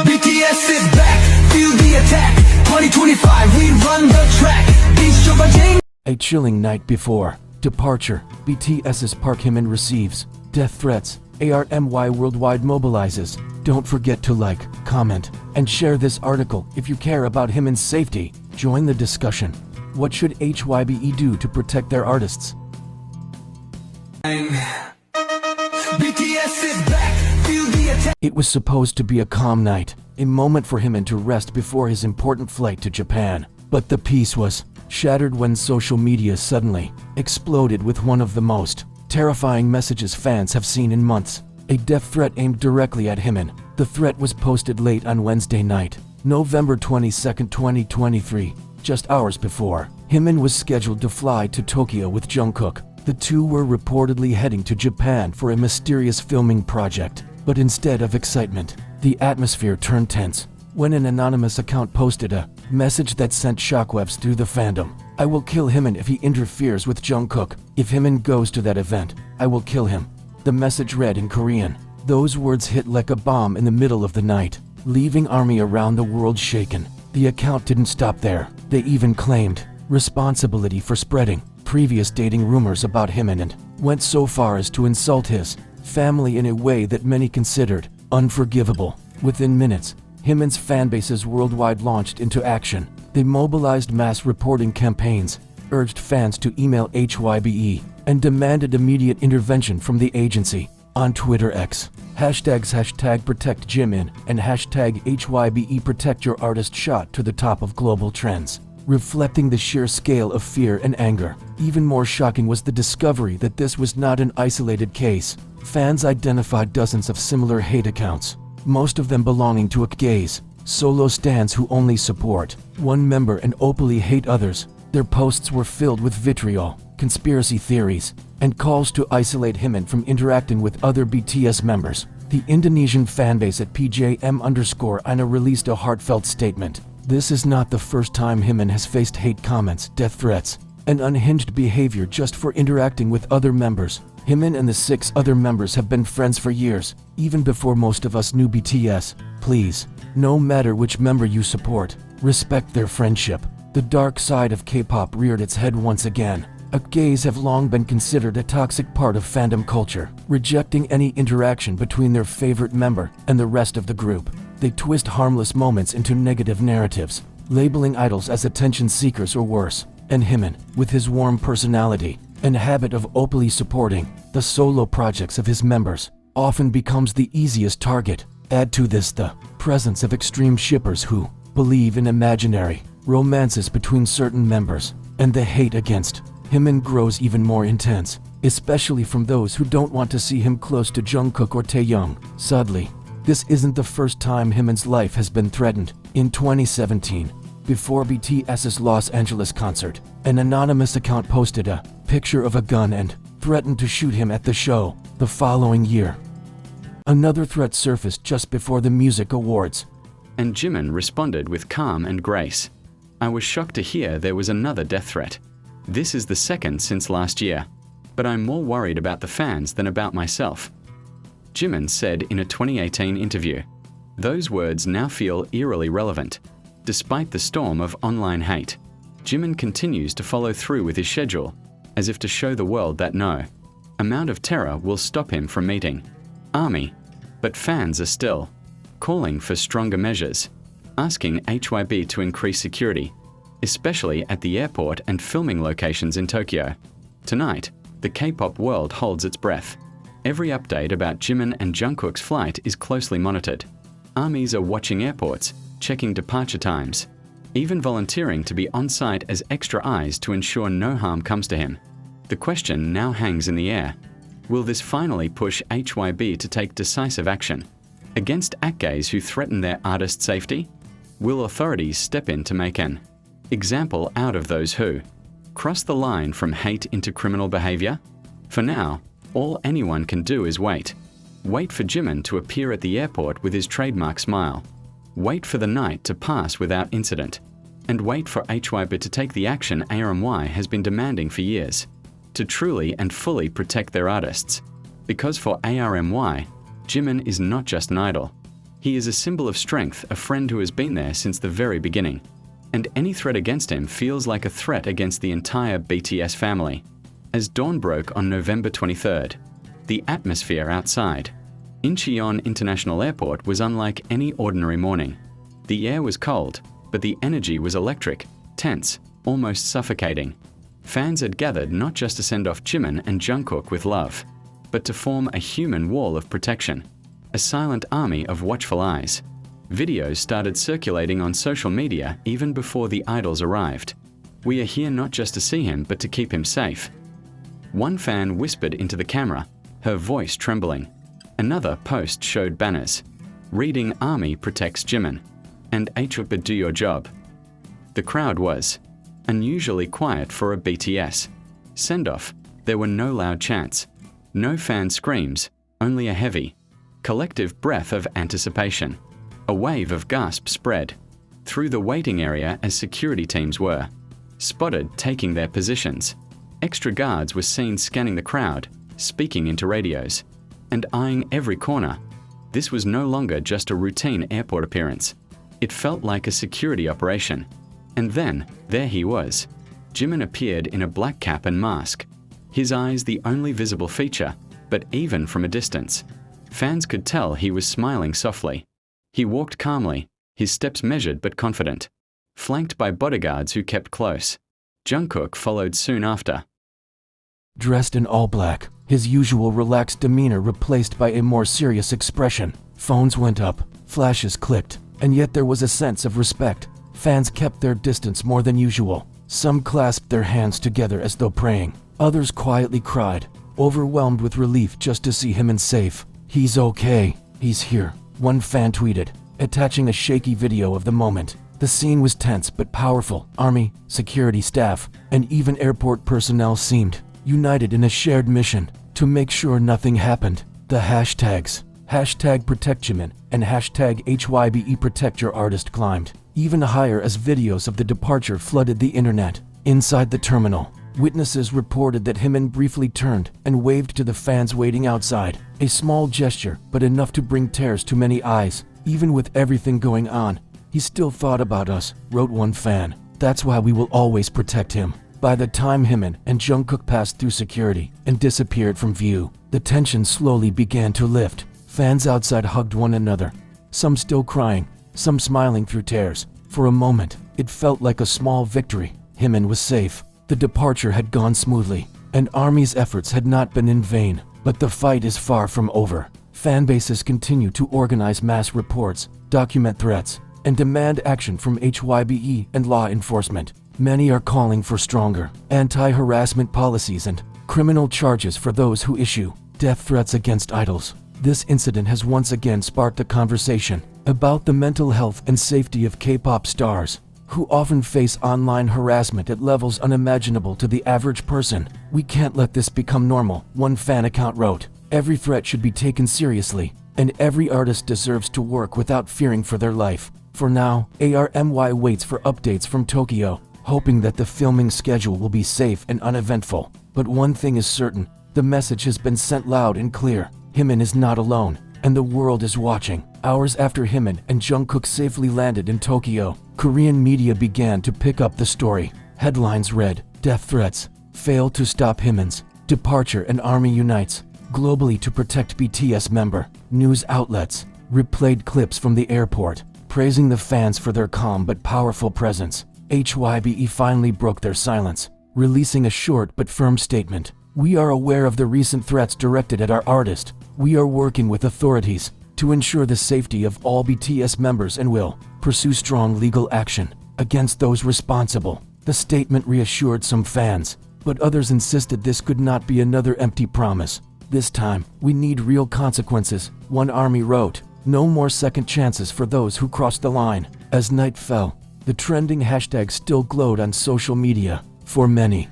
BTS is back, feel the attack. 2025, we run the track. A chilling night before departure, BTS's Park Jimin receives death threats. ARMY worldwide mobilizes. Don't forget to like, comment, and share this article if you care about Jimin's safety. Join the discussion. What should HYBE do to protect their artists? BTS is back, feel the attack. It was supposed to be a calm night, a moment for Jimin to rest before his important flight to Japan. But the peace was shattered when social media suddenly exploded with one of the most terrifying messages fans have seen in months. A death threat aimed directly at Jimin. The threat was posted late on Wednesday night, November 22, 2023, just hours before Jimin was scheduled to fly to Tokyo with Jungkook. The two were reportedly heading to Japan for a mysterious filming project. But instead of excitement, the atmosphere turned tense when an anonymous account posted a message that sent shockwaves through the fandom. I will kill Jimin if he interferes with Jungkook. If Jimin goes to that event, I will kill him. The message read in Korean. Those words hit like a bomb in the middle of the night, leaving army around the world shaken. The account didn't stop there. They even claimed responsibility for spreading previous dating rumors about Jimin and went so far as to insult his family in a way that many considered unforgivable. Within minutes, Jimin's fanbases worldwide launched into action. They mobilized mass reporting campaigns, urged fans to email HYBE, and demanded immediate intervention from the agency. On Twitter X, hashtags #protect Jimin and hashtag HYBE protect your artist shot to the top of global trends, reflecting the sheer scale of fear and anger. Even more shocking was the discovery that this was not an isolated case. Fans identified dozens of similar hate accounts, most of them belonging to gays, solo stans who only support one member and openly hate others. Their posts were filled with vitriol, conspiracy theories, and calls to isolate Jimin from interacting with other BTS members. The Indonesian fanbase at PJM_INA released a heartfelt statement. This is not the first time Jimin has faced hate comments, death threats, and unhinged behavior just for interacting with other members. Jimin and the 6 other members have been friends for years, even before most of us knew BTS. Please, no matter which member you support, respect their friendship. The dark side of K-pop reared its head once again. Gays have long been considered a toxic part of fandom culture, rejecting any interaction between their favorite member and the rest of the group. They twist harmless moments into negative narratives, labeling idols as attention seekers or worse. And Jimin, with his warm personality and habit of openly supporting the solo projects of his members, often becomes the easiest target. Add to this the presence of extreme shippers who believe in imaginary romances between certain members, and the hate against Jimin grows even more intense, especially from those who don't want to see him close to Jungkook or Taehyung. Sadly, this isn't the first time Jimin's life has been threatened. In 2017, before BTS's Los Angeles concert, an anonymous account posted a picture of a gun and threatened to shoot him at the show. The following year, another threat surfaced just before the music awards, and Jimin responded with calm and grace. I was shocked to hear there was another death threat. This is the second since last year, but I'm more worried about the fans than about myself. Jimin said in a 2018 interview. Those words now feel eerily relevant. Despite the storm of online hate, Jimin continues to follow through with his schedule, as if to show the world that no amount of terror will stop him from meeting ARMY. But fans are still calling for stronger measures, asking HYB to increase security, especially at the airport and filming locations in Tokyo. Tonight, the K-pop world holds its breath. Every update about Jimin and Jungkook's flight is closely monitored. Armies are watching airports, checking departure times, even volunteering to be on site as extra eyes to ensure no harm comes to him. The question now hangs in the air. Will this finally push HYB to take decisive action against gays who threaten their artist safety? Will authorities step in to make an example out of those who cross the line from hate into criminal behavior? For now, all anyone can do is wait. Wait for Jimin to appear at the airport with his trademark smile. Wait for the night to pass without incident. And wait for HYB to take the action ARMY has been demanding for years, to truly and fully protect their artists. Because for ARMY, Jimin is not just an idol. He is a symbol of strength, a friend who has been there since the very beginning. And any threat against him feels like a threat against the entire BTS family. As dawn broke on November 23rd, the atmosphere outside Incheon International Airport was unlike any ordinary morning. The air was cold, but the energy was electric, tense, almost suffocating. Fans had gathered not just to send off Jimin and Jungkook with love, but to form a human wall of protection, a silent army of watchful eyes. Videos started circulating on social media even before the idols arrived. "We are here not just to see him, but to keep him safe." One fan whispered into the camera, her voice trembling. Another post showed banners, reading "Army protects Jimin" and "HUPA do your job." The crowd was unusually quiet for a BTS send-off. There were no loud chants, no fan screams, only a heavy, collective breath of anticipation. A wave of gasps spread through the waiting area as security teams were spotted taking their positions. Extra guards were seen scanning the crowd, speaking into radios, and eyeing every corner. This was no longer just a routine airport appearance. It felt like a security operation. And then, there he was. Jimin appeared in a black cap and mask, his eyes the only visible feature, but even from a distance, fans could tell he was smiling softly. He walked calmly, his steps measured but confident, flanked by bodyguards who kept close. Jungkook followed soon after. Dressed in all black, his usual relaxed demeanor replaced by a more serious expression. Phones went up, flashes clicked, and yet there was a sense of respect. Fans kept their distance more than usual. Some clasped their hands together as though praying. Others quietly cried, overwhelmed with relief just to see him safe. "He's okay. He's here," one fan tweeted, attaching a shaky video of the moment. The scene was tense but powerful. Army, security staff, and even airport personnel seemed united in a shared mission to make sure nothing happened. The hashtags, #ProtectJimin and #HYBEProtectYourArtist climbed even higher as videos of the departure flooded the internet. Inside the terminal, witnesses reported that Jimin briefly turned and waved to the fans waiting outside. A small gesture, but enough to bring tears to many eyes. Even with everything going on, he still thought about us, wrote one fan. "That's why we will always protect him." By the time Jimin and Jungkook passed through security and disappeared from view, the tension slowly began to lift. Fans outside hugged one another, some still crying, some smiling through tears. For a moment, it felt like a small victory. Jimin was safe. The departure had gone smoothly, and Army's efforts had not been in vain. But the fight is far from over. Fan bases continue to organize mass reports, document threats, and demand action from HYBE and law enforcement. Many are calling for stronger anti-harassment policies and criminal charges for those who issue death threats against idols. This incident has once again sparked a conversation about the mental health and safety of K-pop stars, who often face online harassment at levels unimaginable to the average person. "We can't let this become normal," one fan account wrote. "Every threat should be taken seriously, and every artist deserves to work without fearing for their life." For now, ARMY waits for updates from Tokyo, hoping that the filming schedule will be safe and uneventful. But one thing is certain, the message has been sent loud and clear. Jimin is not alone, and the world is watching. Hours after Jimin and Jungkook safely landed in Tokyo, Korean media began to pick up the story. Headlines read, "Death threats, fail to stop Jimin's departure and Army unites globally to protect BTS member." News outlets replayed clips from the airport, praising the fans for their calm but powerful presence. HYBE finally broke their silence, releasing a short but firm statement. "We are aware of the recent threats directed at our artist. We are working with authorities to ensure the safety of all BTS members and will pursue strong legal action against those responsible." The statement reassured some fans, but others insisted this could not be another empty promise. "This time, we need real consequences," one army wrote. "No more second chances for those who crossed the line." As night fell, the trending hashtag still glowed on social media. For many,